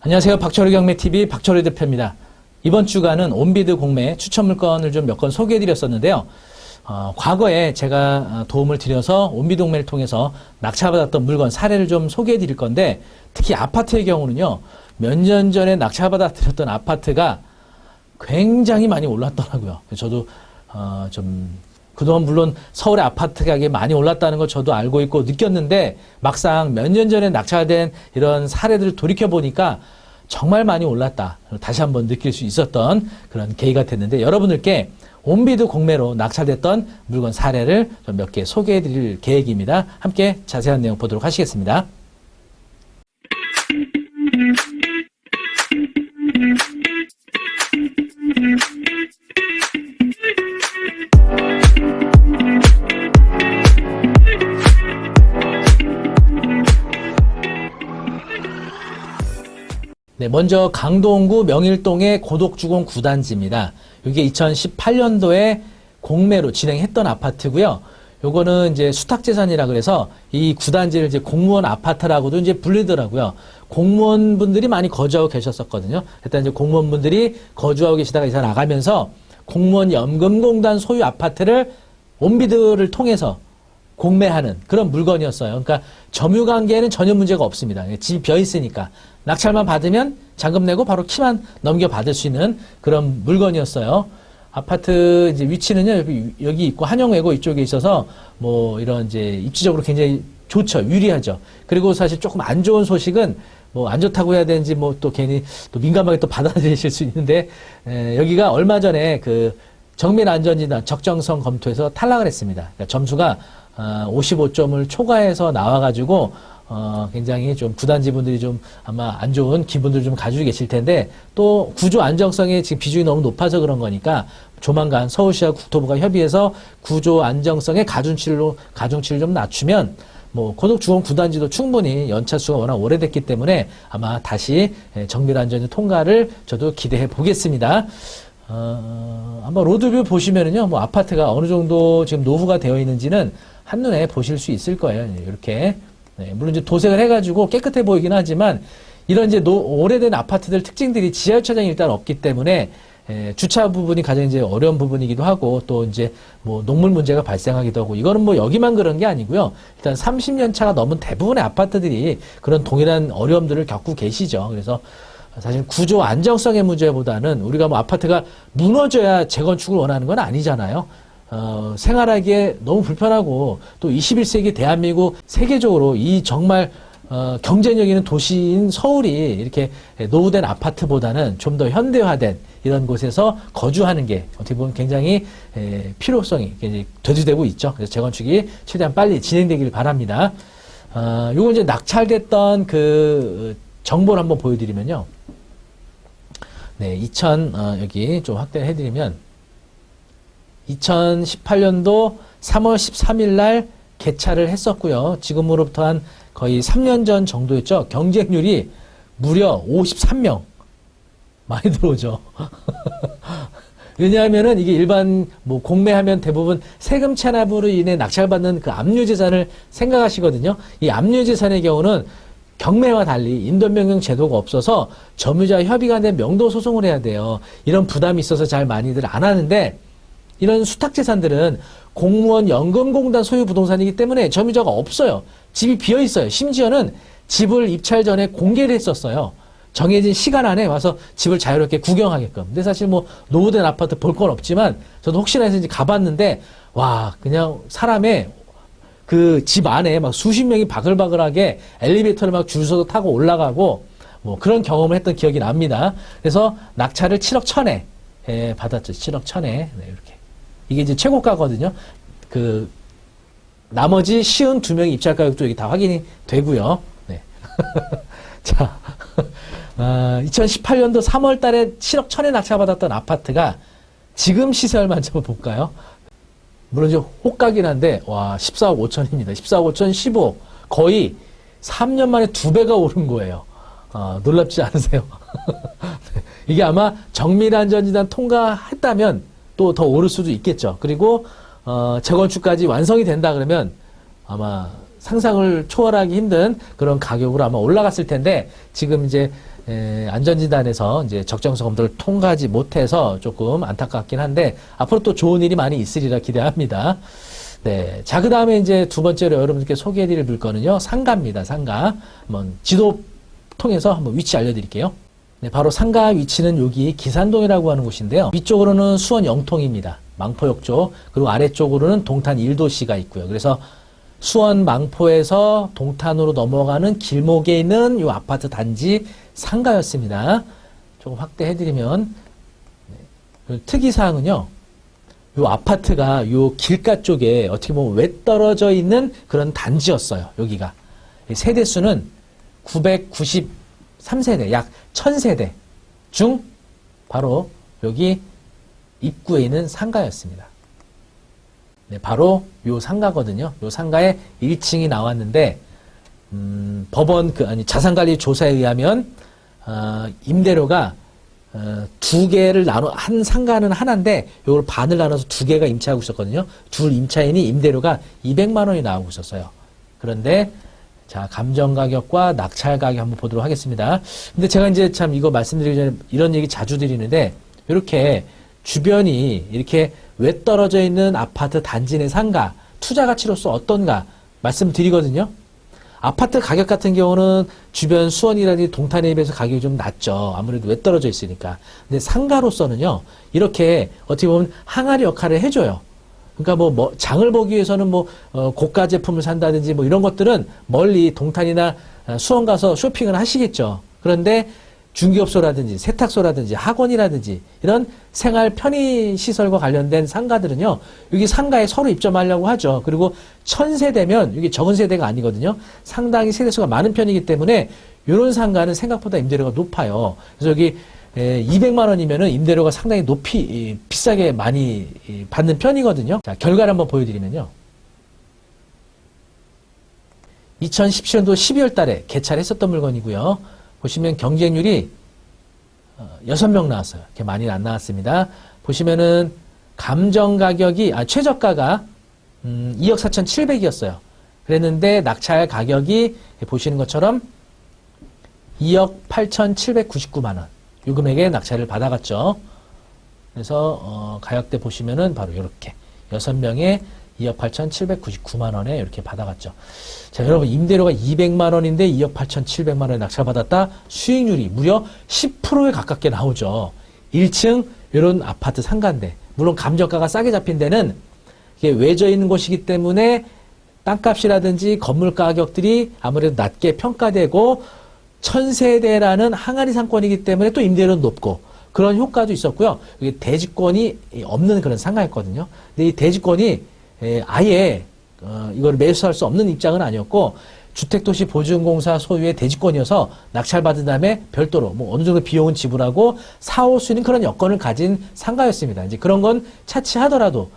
안녕하세요. 박철우 경매TV 박철우 대표입니다. 이번 주간은 온비드 공매 추천 물건을 좀 몇 건 소개해드렸었는데요. 과거에 제가 도움을 드려서 온비드 공매를 통해서 낙찰받았던 물건 사례를 좀 소개해드릴 건데, 특히 아파트의 경우는요, 몇 년 전에 낙찰받아 드렸던 아파트가 굉장히 많이 올랐더라고요. 저도 좀 그동안 물론 서울의 아파트 가격이 많이 올랐다는 걸 저도 알고 있고 느꼈는데, 막상 몇 년 전에 낙찰된 이런 사례들을 돌이켜보니까 정말 많이 올랐다. 다시 한번 느낄 수 있었던 그런 계기가 됐는데, 여러분들께 온비드 공매로 낙찰됐던 물건 사례를 좀 몇 개 소개해 드릴 계획입니다. 함께 자세한 내용 보도록 하시겠습니다. 네, 먼저 강동구 명일동의 고독주공 9단지입니다. 이게 2018년도에 공매로 진행했던 아파트고요. 요거는 이제 수탁재산이라 그래서 이 9단지를 이제 공무원 아파트라고도 이제 불리더라고요. 공무원분들이 많이 거주하고 계셨었거든요. 일단 이제 공무원분들이 거주하고 계시다가 이사 나가면서 공무원 연금공단 소유 아파트를 온비드를 통해서 공매하는 그런 물건이었어요. 그러니까 점유관계에는 전혀 문제가 없습니다. 집이 비어있으니까 낙찰만 받으면 잔금 내고 바로 키만 넘겨받을 수 있는 그런 물건이었어요. 아파트 이제 위치는요, 여기 있고 한영외고 이쪽에 있어서 뭐 이런 이제 입지적으로 굉장히 좋죠. 유리하죠. 그리고 사실 조금 안 좋은 소식은 뭐 안 좋다고 해야 되는지 뭐 또 괜히 또 민감하게 또 받아들이실 수 있는데, 여기가 얼마 전에 그 정밀안전진단 적정성 검토에서 탈락을 했습니다. 그러니까 점수가 55점을 초과해서 나와가지고 굉장히 좀 구단지 분들이 좀 아마 안 좋은 기분들 좀 가지고 계실 텐데, 또 구조 안정성에 지금 비중이 너무 높아서 그런 거니까 조만간 서울시와 국토부가 협의해서 구조 안정성의 가중치를 좀 낮추면 뭐 고독주공 9단지도 충분히 연차수가 워낙 오래됐기 때문에 아마 다시 정밀안전 통과를 저도 기대해 보겠습니다. 한번 로드뷰 보시면은요, 뭐 아파트가 어느 정도 지금 노후가 되어 있는지는 한눈에 보실 수 있을 거예요. 이렇게. 네, 물론 이제 도색을 해가지고 깨끗해 보이긴 하지만, 이런 이제 오래된 아파트들 특징들이 지하주차장이 일단 없기 때문에, 주차 부분이 가장 이제 어려운 부분이기도 하고, 또 이제 뭐 녹물 문제가 발생하기도 하고, 이거는 뭐 여기만 그런 게 아니고요. 일단 30년 차가 넘은 대부분의 아파트들이 그런 동일한 어려움들을 겪고 계시죠. 그래서 사실 구조 안정성의 문제보다는 우리가 뭐 아파트가 무너져야 재건축을 원하는 건 아니잖아요. 생활하기에 너무 불편하고, 또 21세기 대한민국 세계적으로 이 정말 경쟁력 있는 도시인 서울이 이렇게 노후된 아파트보다는 좀 더 현대화된 이런 곳에서 거주하는 게 어떻게 보면 굉장히 필요성이 굉장히 대두되고 있죠. 그래서 재건축이 최대한 빨리 진행되길 바랍니다. 요거 이제 낙찰됐던 그 정보를 한번 보여드리면요. 네, 여기 좀 확대를 해드리면, 2018년도 3월 13일 날 개찰을 했었고요. 지금으로부터 한 거의 3년 전 정도였죠. 경쟁률이 무려 53명. 많이 들어오죠. 왜냐하면은 이게 일반 뭐 공매하면 대부분 세금 체납으로 인해 낙찰받는 그 압류재산을 생각하시거든요. 이 압류재산의 경우는 경매와 달리 인도명령 제도가 없어서 점유자 협의가 된 명도 소송을 해야 돼요. 이런 부담이 있어서 잘 많이들 안 하는데, 이런 수탁재산들은 공무원 연금공단 소유 부동산이기 때문에 점유자가 없어요. 집이 비어있어요. 심지어는 집을 입찰 전에 공개를 했었어요. 정해진 시간 안에 와서 집을 자유롭게 구경하게끔. 근데 사실 뭐 노후된 아파트 볼 건 없지만, 저도 혹시나 해서 이제 가봤는데, 와, 그냥 사람의 그 집 안에 막 수십 명이 바글바글하게 엘리베이터를 막 줄 서서 타고 올라가고, 뭐 그런 경험을 했던 기억이 납니다. 그래서 낙찰을 7억 1천에 받았죠. 7억 1천에. 네, 이렇게. 이게 이제 최고가거든요. 그 나머지 52명의 입찰 가격도 여기 다 확인이 되고요. 네. 자, 2018년도 3월 달에 7억 1천에 낙찰받았던 아파트가 지금 시세 얼마인지 한번 볼까요? 물론 이제 호가긴 한데, 와, 14억 5천입니다. 14억 5천, 15억. 거의 3년 만에 2배가 오른 거예요. 놀랍지 않으세요? 네. 이게 아마 정밀안전진단 통과했다면 또 더 오를 수도 있겠죠. 그리고 재건축까지 완성이 된다 그러면 아마 상상을 초월하기 힘든 그런 가격으로 아마 올라갔을 텐데 지금 이제 안전진단에서 이제 적정성 검도를 통과하지 못해서 조금 안타깝긴 한데 앞으로 또 좋은 일이 많이 있으리라 기대합니다. 네. 자, 그 다음에 이제 두 번째로 여러분들께 소개해드릴 물건은요, 상가입니다. 상가. 한번 지도 통해서 한번 위치 알려드릴게요. 네, 바로 상가 위치는 여기 기산동이라고 하는 곳인데요. 위쪽으로는 수원 영통입니다. 망포역 쪽. 그리고 아래쪽으로는 동탄 1도시가 있고요. 그래서 수원 망포에서 동탄으로 넘어가는 길목에 있는 이 아파트 단지 상가였습니다. 조금 확대해드리면 특이사항은요. 이 아파트가 이 길가 쪽에 어떻게 보면 외떨어져 있는 그런 단지였어요. 여기가. 세대수는 993세대, 약 1000세대 중 바로 여기 입구에 있는 상가였습니다. 네, 바로 요 상가거든요. 요 상가에 1층이 나왔는데 법원 자산관리 조사에 의하면 임대료가 두 개를 한 상가는 하나인데 요걸 반을 나눠서 두 개가 임차하고 있었거든요. 둘 임차인이 임대료가 200만 원이 나오고 있었어요. 그런데 자, 감정가격과 낙찰 가격 한번 보도록 하겠습니다. 근데 제가 이제 참 이거 말씀드리기 전에 이런 얘기 자주 드리는데 이렇게 주변이 이렇게 외떨어져 있는 아파트 단지 내 상가 투자 가치로서 어떤가 말씀드리거든요. 아파트 가격 같은 경우는 주변 수원이라든지 동탄에 비해서 가격이 좀 낮죠. 아무래도 외떨어져 있으니까. 근데 상가로서는요, 이렇게 어떻게 보면 항아리 역할을 해줘요. 그러니까 뭐 장을 보기 위해서는 고가 제품을 산다든지 이런 것들은 멀리 동탄이나 수원 가서 쇼핑을 하시겠죠. 그런데 중개업소라든지 세탁소라든지 학원이라든지 이런 생활 편의 시설과 관련된 상가들은요, 여기 상가에 서로 입점하려고 하죠. 그리고 1000세대면 이게 적은 세대가 아니거든요. 상당히 세대수가 많은 편이기 때문에 이런 상가는 생각보다 임대료가 높아요. 그래서 여기 200만 원이면은 임대료가 상당히 비싸게 많이 받는 편이거든요. 자, 결과를 한번 보여드리면요. 2017년도 12월 달에 개찰을 했었던 물건이고요. 보시면 경쟁률이 6명 나왔어요. 이렇게 많이는 안 나왔습니다. 보시면은 감정 가격이, 최저가가 2억 4,700이었어요. 그랬는데 낙찰 가격이 보시는 것처럼 2억 8,799만 원. 이 금액에 낙찰을 받아갔죠. 그래서 가격대 보시면은 바로 이렇게 6명에 2억 8,799만 원에 이렇게 받아갔죠. 자, 여러분 임대료가 200만 원인데 2억 8,700만 원에 낙찰받았다. 수익률이 무려 10%에 가깝게 나오죠. 1층 이런 아파트 상가인데 물론 감정가가 싸게 잡힌 데는 이게 외져 있는 곳이기 때문에 땅값이라든지 건물 가격들이 아무래도 낮게 평가되고 1000세대라는 항아리 상권이기 때문에 또 임대료는 높고 그런 효과도 있었고요. 이게 대지권이 없는 그런 상가였거든요. 근데 이 대지권이 아예 이걸 매수할 수 없는 입장은 아니었고 주택도시보증공사 소유의 대지권이어서 낙찰받은 다음에 별도로 어느 정도 비용은 지불하고 사올 수 있는 그런 여건을 가진 상가였습니다. 이제 그런 건 차치하더라도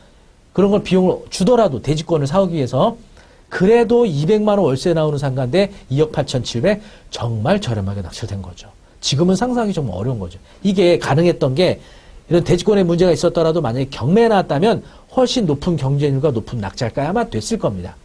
그런 걸 비용을 주더라도 대지권을 사오기 위해서 그래도 200만 원 월세 나오는 상가인데 2억 8,700 정말 저렴하게 낙찰된 거죠. 지금은 상상하기 정말 어려운 거죠. 이게 가능했던 게 이런 대지권에 문제가 있었더라도 만약에 경매에 나왔다면 훨씬 높은 경쟁률과 높은 낙찰가에 아마 됐을 겁니다.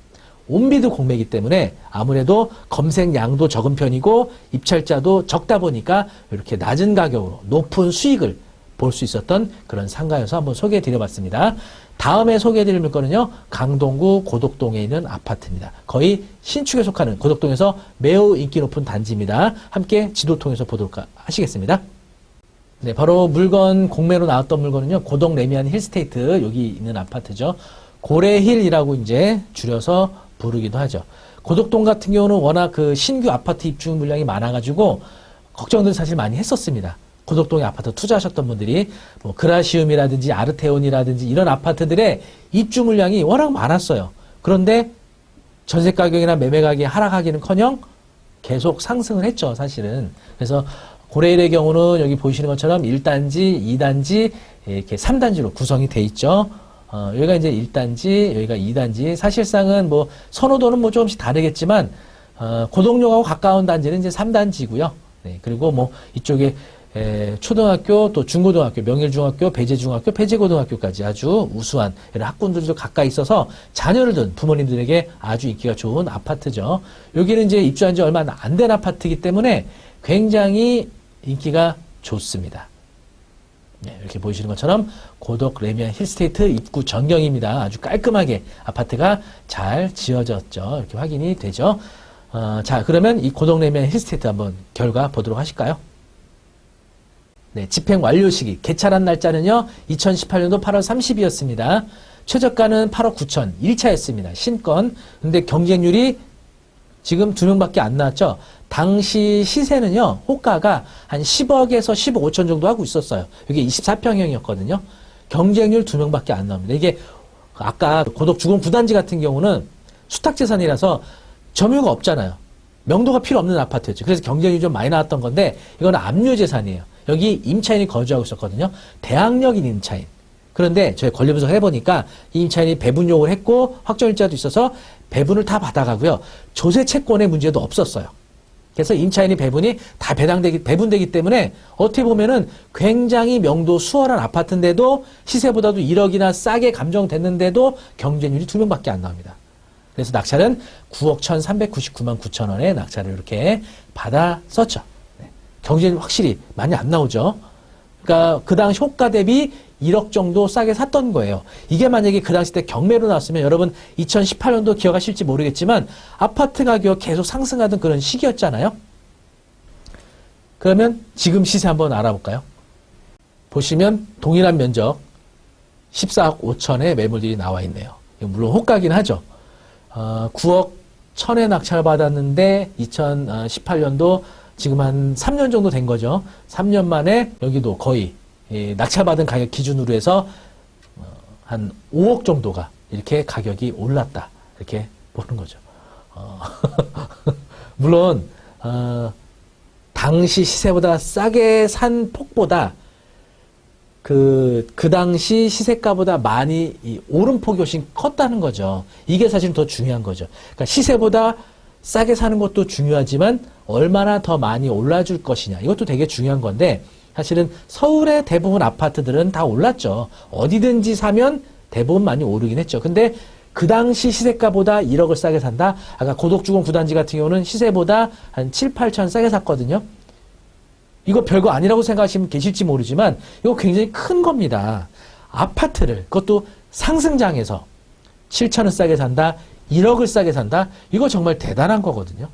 온비드 공매이기 때문에 아무래도 검색량도 적은 편이고 입찰자도 적다 보니까 이렇게 낮은 가격으로 높은 수익을 볼 수 있었던 그런 상가여서 한번 소개해 드려봤습니다. 다음에 소개해 드릴 물건은요, 강동구 고덕동에 있는 아파트입니다. 거의 신축에 속하는 고덕동에서 매우 인기 높은 단지입니다. 함께 지도 통해서 보도록 하시겠습니다. 네, 바로 물건 공매로 나왔던 물건은요, 고덕 레미안 힐스테이트 여기 있는 아파트죠. 고래힐이라고 이제 줄여서 부르기도 하죠. 고덕동 같은 경우는 워낙 그 신규 아파트 입주 물량이 많아가지고 걱정들 사실 많이 했었습니다. 고덕동에 아파트 투자하셨던 분들이 그라시움이라든지 아르테온이라든지 이런 아파트들의 입주 물량이 워낙 많았어요. 그런데 전세 가격이나 매매 가격이 하락하기는커녕 계속 상승을 했죠, 사실은. 그래서 고래일의 경우는 여기 보시는 것처럼 1단지, 2단지, 이렇게 3단지로 구성이 돼 있죠. 여기가 이제 1단지, 여기가 2단지. 사실상은 선호도는 조금씩 다르겠지만, 고덕역하고 가까운 단지는 이제 3단지고요. 네, 그리고 이쪽에 초등학교 또 중고등학교, 명일중학교, 배재중학교, 배재고등학교까지 아주 우수한 이런 학군들도 가까이 있어서 자녀를 둔 부모님들에게 아주 인기가 좋은 아파트죠. 여기는 이제 입주한 지 얼마 안 된 아파트이기 때문에 굉장히 인기가 좋습니다. 네, 이렇게 보이시는 것처럼 고덕 레미안 힐스테이트 입구 전경입니다. 아주 깔끔하게 아파트가 잘 지어졌죠. 이렇게 확인이 되죠. 자, 그러면 이 고덕 레미안 힐스테이트 한번 결과 보도록 하실까요? 네, 집행 완료 시기, 개찰한 날짜는요, 2018년도 8월 30일이었습니다. 최저가는 8억 9천, 1차였습니다. 신건. 근데 경쟁률이 지금 2명밖에 안 나왔죠. 당시 시세는요, 호가가 한 10억에서 10억 5천 정도 하고 있었어요. 이게 24평형이었거든요. 경쟁률 2명밖에 안 나옵니다. 이게 아까 고덕 주공 9단지 같은 경우는 수탁재산이라서 점유가 없잖아요. 명도가 필요 없는 아파트였죠. 그래서 경쟁률이 좀 많이 나왔던 건데, 이거는 압류재산이에요. 여기 임차인이 거주하고 있었거든요. 대항력인 임차인. 그런데 저희 권리 분석을 해보니까 이 임차인이 배분 요구를 했고 확정일자도 있어서 배분을 다 받아가고요. 조세 채권의 문제도 없었어요. 그래서 임차인이 배분이 다 배분되기 때문에 어떻게 보면은 굉장히 명도 수월한 아파트인데도 시세보다도 1억이나 싸게 감정됐는데도 경쟁률이 2명밖에 안 나옵니다. 그래서 낙찰은 9억 1,399만 9천 원에 낙찰을 이렇게 받았었죠. 경쟁이 확실히 많이 안 나오죠. 그러니까 그 당시 호가 대비 1억 정도 싸게 샀던 거예요. 이게 만약에 그 당시 때 경매로 나왔으면 여러분 2018년도 기억하실지 모르겠지만 아파트 가격 계속 상승하던 그런 시기였잖아요. 그러면 지금 시세 한번 알아볼까요? 보시면 동일한 면적 14억 5천의 매물들이 나와 있네요. 물론 호가긴 하죠. 9억 1천에 낙찰받았는데 2018년도 지금 한 3년 정도 된 거죠. 3년 만에 여기도 거의 낙찰받은 가격 기준으로 해서 한 5억 정도가 이렇게 가격이 올랐다. 이렇게 보는 거죠. 물론 당시 시세보다 싸게 산 폭보다 그 당시 시세가보다 많이 오름폭이 훨씬 컸다는 거죠. 이게 사실 더 중요한 거죠. 그러니까 시세보다 싸게 사는 것도 중요하지만 얼마나 더 많이 올라줄 것이냐. 이것도 되게 중요한 건데 사실은 서울의 대부분 아파트들은 다 올랐죠. 어디든지 사면 대부분 많이 오르긴 했죠. 근데 그 당시 시세가보다 1억을 싸게 산다? 아까 고덕주공 9단지 같은 경우는 시세보다 한 7, 8천 싸게 샀거든요. 이거 별거 아니라고 생각하시면 계실지 모르지만 이거 굉장히 큰 겁니다. 아파트를 그것도 상승장에서 7천을 싸게 산다? 1억을 싸게 산다? 이거 정말 대단한 거거든요.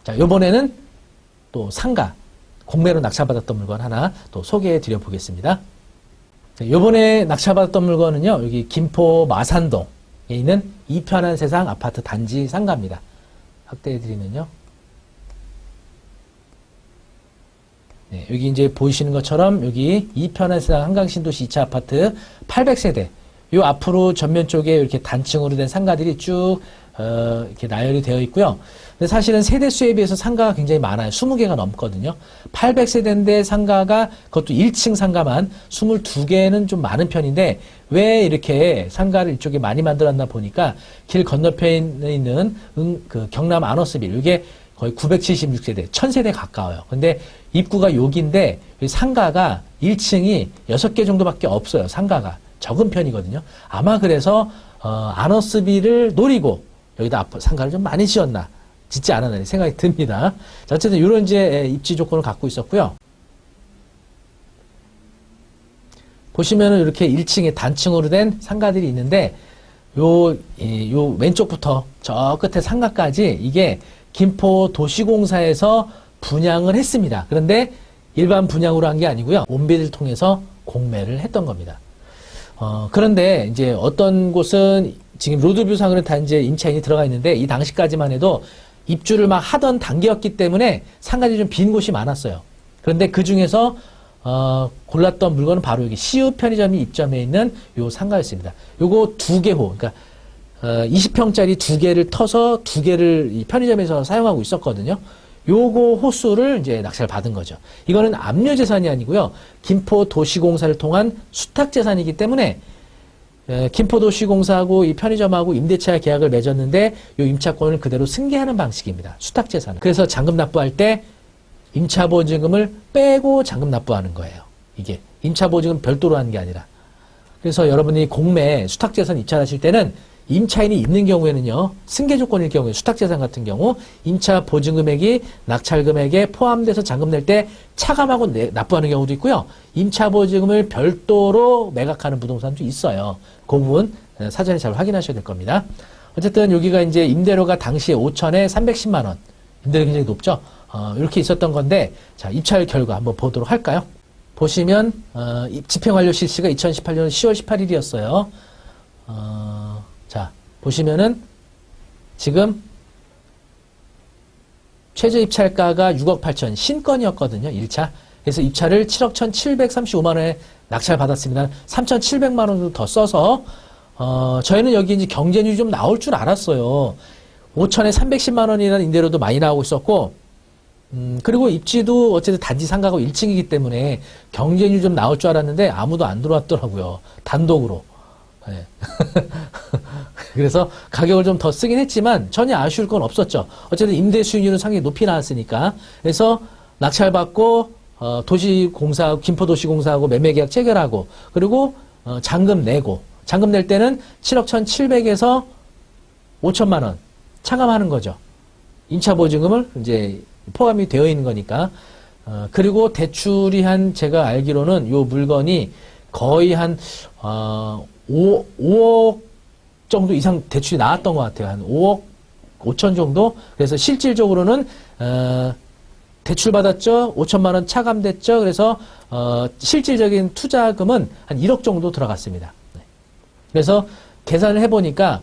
자, 요번에는 또 상가, 공매로 낙찰받았던 물건 하나 또 소개해 드려 보겠습니다. 요번에 낙찰받았던 물건은요, 여기 김포 마산동에 있는 이편한 세상 아파트 단지 상가입니다. 확대해 드리면요. 네, 여기 이제 보이시는 것처럼 여기 이편한 세상 한강신도시 2차 아파트 800세대. 요 앞으로 전면 쪽에 이렇게 단층으로 된 상가들이 쭉 이렇게 나열이 되어 있고요. 근데 사실은 세대수에 비해서 상가가 굉장히 많아요. 20개가 넘거든요. 800세대인데 상가가 그것도 1층 상가만 22개는 좀 많은 편인데 왜 이렇게 상가를 이쪽에 많이 만들었나 보니까 길 건너편에 있는 그 경남 아너스빌 이게 거의 976세대, 1000세대 가까워요. 근데 입구가 여기인데 상가가 1층이 6개 정도밖에 없어요. 상가가. 적은 편이거든요. 아마 그래서 아너스빌을 노리고 여기다 상가를 좀 많이 지었나 짓지 않았나 생각이 듭니다. 자, 어쨌든 이런 이제 입지 조건을 갖고 있었고요. 보시면은 이렇게 1층에 단층으로 된 상가들이 있는데 요 왼쪽부터 저 끝에 상가까지 이게 김포 도시공사에서 분양을 했습니다. 그런데 일반 분양으로 한 게 아니고요. 온비를 통해서 공매를 했던 겁니다. 그런데 이제 어떤 곳은 지금 로드뷰상으로 단지에 임차인이 들어가 있는데 이 당시까지만 해도 입주를 막 하던 단계였기 때문에 상가들이 좀 빈 곳이 많았어요. 그런데 그 중에서 골랐던 물건은 바로 여기 CU 편의점이 입점해 있는 요 상가였습니다. 요거 2개호, 그러니까 20평짜리 2개를 터서 2개를 이 편의점에서 사용하고 있었거든요. 요거 호수를 이제 낙찰 받은 거죠. 이거는 압류재산이 아니고요. 김포도시공사를 통한 수탁재산이기 때문에 김포도시공사하고 이 편의점하고 임대차 계약을 맺었는데 요 임차권을 그대로 승계하는 방식입니다. 수탁재산. 그래서 잔금 납부할 때 임차 보증금을 빼고 잔금 납부하는 거예요. 이게 임차 보증금 별도로 하는 게 아니라. 그래서 여러분이 공매 수탁재산 입찰하실 때는 임차인이 있는 경우에는요, 승계 조건일 경우에 수탁재산 같은 경우 임차 보증금액이 낙찰금액에 포함돼서 잔금 낼 때 차감하고 납부하는 경우도 있고요. 임차 보증금을 별도로 매각하는 부동산도 있어요. 그 부분 사전에 잘 확인하셔야 될 겁니다. 어쨌든 여기가 이제 임대료가 당시에 5천에 310만 원. 임대료 굉장히 높죠? 이렇게 있었던 건데, 자, 입찰 결과 한번 보도록 할까요? 보시면, 집행 완료 실시가 2018년 10월 18일이었어요. 자, 보시면은, 지금, 최저 입찰가가 6억 8천, 신건이었거든요, 1차. 그래서 입찰을 7억 1,735만원에 낙찰 받았습니다. 3,700만원 정도 더 써서, 저희는 여기 이제 경쟁률이 좀 나올 줄 알았어요. 5천에 310만원이라는 임대료도 많이 나오고 있었고, 그리고 입지도 어쨌든 단지 상가고 1층이기 때문에 경쟁률이 좀 나올 줄 알았는데 아무도 안 들어왔더라고요. 단독으로. 네. 그래서 가격을 좀 더 쓰긴 했지만 전혀 아쉬울 건 없었죠. 어쨌든 임대 수익률은 상당히 높이 나왔으니까. 그래서 낙찰받고, 도시공사, 김포도시공사하고 매매계약 체결하고, 그리고, 잔금 내고, 잔금 낼 때는 7억 1,700에서 5천만 원 차감하는 거죠. 임차 보증금을 이제 포함이 되어 있는 거니까. 그리고 대출이 제가 알기로는 요 물건이 거의 5억 정도 이상 대출이 나왔던 것 같아요. 한 5억 5천 정도? 그래서 실질적으로는, 대출 받았죠? 5천만 원 차감됐죠? 그래서, 실질적인 투자금은 한 1억 정도 들어갔습니다. 그래서 계산을 해보니까,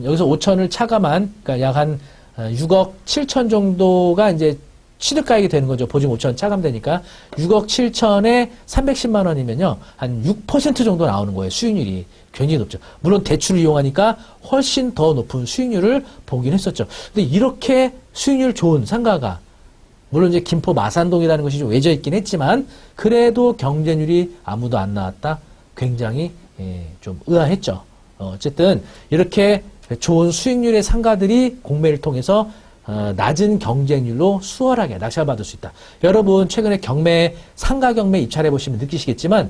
여기서 5천을 차감한, 그러니까 약 한 6억 7천 정도가 이제 취득가액이 되는 거죠. 보증 5천 차감되니까. 6억 7천에 310만 원이면요. 한 6% 정도 나오는 거예요. 수익률이. 굉장히 높죠. 물론 대출을 이용하니까 훨씬 더 높은 수익률을 보긴 했었죠. 근데 이렇게 수익률 좋은 상가가, 물론 이제 김포 마산동이라는 것이 좀 외져 있긴 했지만, 그래도 경쟁률이 아무도 안 나왔다. 굉장히, 좀 의아했죠. 어쨌든, 이렇게 좋은 수익률의 상가들이 공매를 통해서 낮은 경쟁률로 수월하게 낙찰받을 수 있다. 여러분 최근에 상가 경매 입찰해 보시면 느끼시겠지만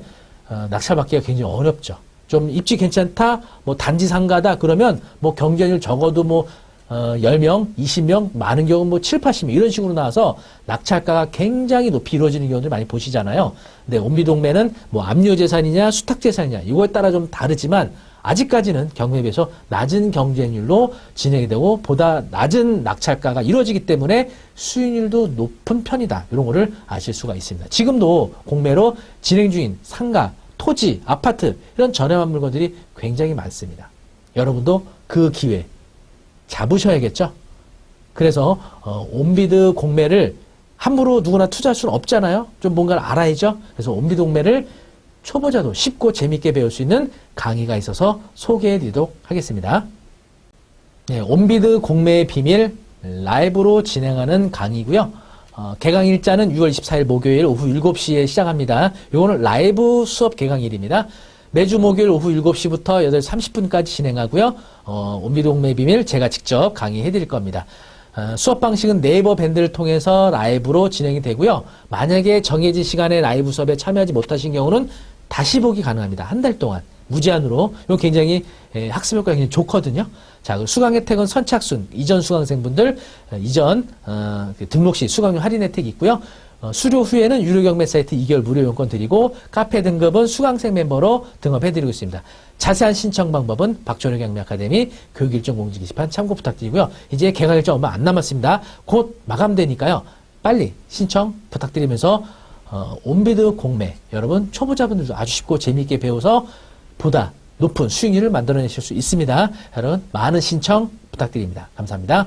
낙찰받기가 굉장히 어렵죠. 좀 입지 괜찮다, 뭐 단지 상가다 그러면 뭐 경쟁률 적어도 뭐 10명, 20명, 많은 경우는 뭐 7, 80명 이런 식으로 나와서 낙찰가가 굉장히 높이 이루어지는 경우들 많이 보시잖아요. 근데 온비동매는 뭐 압류재산이냐 수탁재산이냐 이거에 따라 좀 다르지만 아직까지는 경매에 비해서 낮은 경쟁률로 진행이 되고 보다 낮은 낙찰가가 이루어지기 때문에 수익률도 높은 편이다. 이런 거를 아실 수가 있습니다. 지금도 공매로 진행 중인 상가, 토지, 아파트 이런 저렴한 물건들이 굉장히 많습니다. 여러분도 그 기회 잡으셔야겠죠? 그래서 온비드 공매를 함부로 누구나 투자할 수는 없잖아요. 좀 뭔가를 알아야죠. 그래서 온비드 공매를 초보자도 쉽고 재밌게 배울 수 있는 강의가 있어서 소개해 드리도록 하겠습니다. 네, 온비드 공매의 비밀 라이브로 진행하는 강의고요. 개강 일자는 6월 24일 목요일 오후 7시에 시작합니다. 이거는 라이브 수업 개강일입니다. 매주 목요일 오후 7시부터 8시 30분까지 진행하고요. 온비드 공매의 비밀 제가 직접 강의해 드릴 겁니다. 수업 방식은 네이버 밴드를 통해서 라이브로 진행이 되고요. 만약에 정해진 시간에 라이브 수업에 참여하지 못하신 경우는 다시 보기 가능합니다. 한 달 동안 무제한으로. 이거 굉장히 학습 효과가 굉장히 좋거든요. 자, 수강 혜택은 선착순, 이전 수강생분들 이전 등록 시 수강료 할인 혜택이 있고요. 수료 후에는 유료 경매 사이트 2개월 무료 이용권 드리고 카페 등급은 수강생 멤버로 등업해드리고 있습니다. 자세한 신청 방법은 박철호 경매 아카데미 교육 일정 공지 게시판 참고 부탁드리고요. 이제 개강 일정 얼마 안 남았습니다. 곧 마감되니까요. 빨리 신청 부탁드리면서 온비드 공매 여러분 초보자분들도 아주 쉽고 재미있게 배워서 보다 높은 수익률을 만들어내실 수 있습니다. 여러분 많은 신청 부탁드립니다. 감사합니다.